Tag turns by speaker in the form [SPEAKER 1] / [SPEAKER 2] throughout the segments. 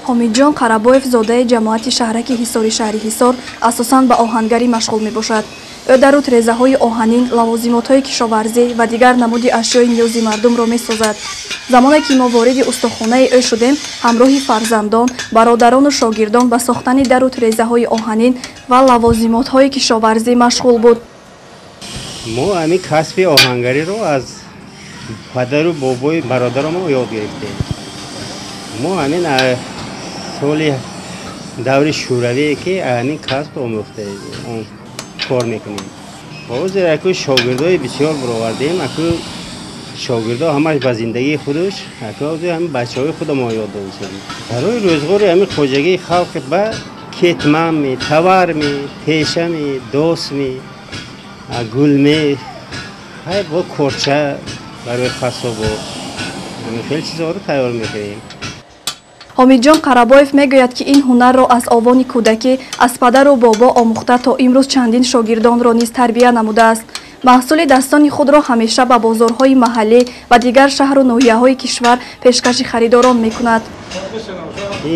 [SPEAKER 1] ҳомидҷон қарабоев зодаи ҷамоати шаҳраки ҳисори шаҳри ҳисор асосан ба оҳангарӣ машғул мебошад. ӯ дар руд резаҳои оҳанин, лавозимотҳои кишоварзӣ ва дигар намуди ашёи ниёзи мардумро месозад. замоне ки мо вориди устохонаи ӯ шудем, ҳамроҳи фарзандон, бародарону шогирдон ба сохтани дар руд резаҳои оҳанин ва лавозимотҳои кишоварзӣ машғул буд.
[SPEAKER 2] мо ҳамин касби оҳангариро аз падару бобои бародаромо ёд гирифтем. мо ҳамин соли даври шӯравие ки ҳамин касб омӯхтем, кор мекунем. ҳозир аку шогирдои бисёр баровардем, аку шогирдо ҳамаш ба зиндагии худаш, аку ҳозир ҳамин бачаҳои худам ёд додем. барои рӯзгори ҳамин хоҷагии халқ ба кетмами, таварми, пешами, досми, гулме, ҳай бо корча барои қасобо хеле чизҳоро тайёр мекунем.
[SPEAKER 1] ҳомидҷон қарабоев мегӯяд ки ин ҳунарро аз овони кӯдакӣ аз падару бобо омӯхта то имрӯз чандин шогирдонро низ тарбия намудааст. маҳсули дастони худро ҳамеша ба бозорҳои маҳаллӣ ва дигар шаҳру ноҳияҳои кишвар пешкаши харидорон мекунад.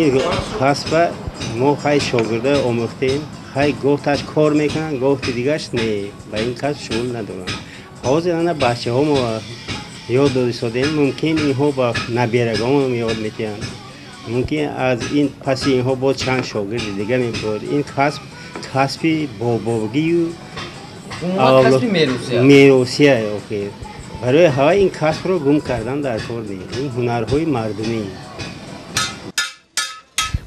[SPEAKER 2] ин касба мо хай шогирда омӯхтем, хай гоҳташ кор мекунанд, гоҳти дигараш не, ба ин касб шуғул надоранд. ҳозир ана бачаҳомо ёд додисодем, мумкин инҳо ба набирагонам ёд метиҳанд. мумкин аз ин паси инҳо боз чанд шогирди дига мебурад. ин касб касби бобогию меросия охир. барои ҳава ин касбро гум кардан дар кор нест. ин ҳунарҳои мардумӣ.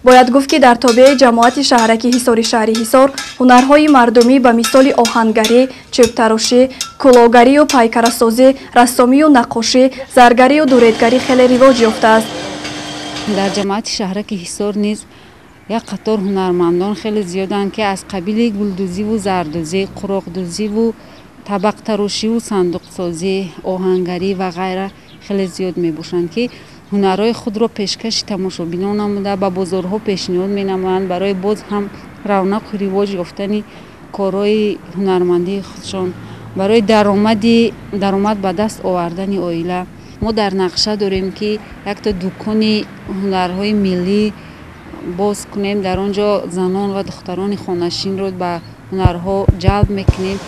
[SPEAKER 1] бояд гуфт ки дар тобеаи ҷамоати шаҳраки ҳисори шаҳри ҳисор ҳунарҳои мардумӣ ба мисоли оҳангарӣ, чӯбтарошӣ, кӯлогарию пайкарасозӣ, рассомию наққошӣ, заргарию дуретгарӣ хеле ривоҷ ёфтааст.
[SPEAKER 3] дар ҷамоати шаҳраки ҳисор низ як қатор ҳунармандон хеле зиёданд ки аз қабили гулдӯзиву зардӯзӣ, қуроқдӯзиву табақтарошиву сандуқсозӣ, оҳангарӣ ва ғайра хеле зиёд мебошанд ки ҳунарҳои худро пешкаши тамошобинон намуда ба бозорҳо пешниҳод менамоянд барои боз ҳам равнақу ривоҷ ёфтани корҳои ҳунармандии худшон, барои даромад ба даст овардани оила. мо дар нақша дорем ки якта дукони ҳунарҳои миллӣ боз кунем, дар он ҷо занон ва духтарони хонашинро ба ҳунарҳо ҷалб мекунем.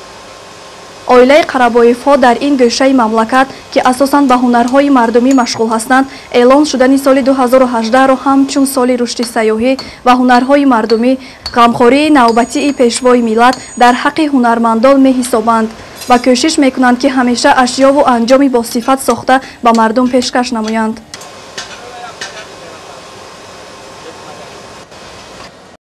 [SPEAKER 1] оилаи қарабоевҳо дар ин гӯшаи мамлакат ки асосан ба ҳунарҳои мардумӣ машғул ҳастанд, эълон шудани соли 2018-ро ҳамчун соли рушди сайёҳӣ ва ҳунарҳои мардумӣ, ғамхории навбатии пешвои миллат дар ҳаққи ҳунармандон меҳисобанд ва кӯшиш мекунанд ки ҳамеша ашёву анҷоми босифат сохта ба мардум пешкаш намоянд.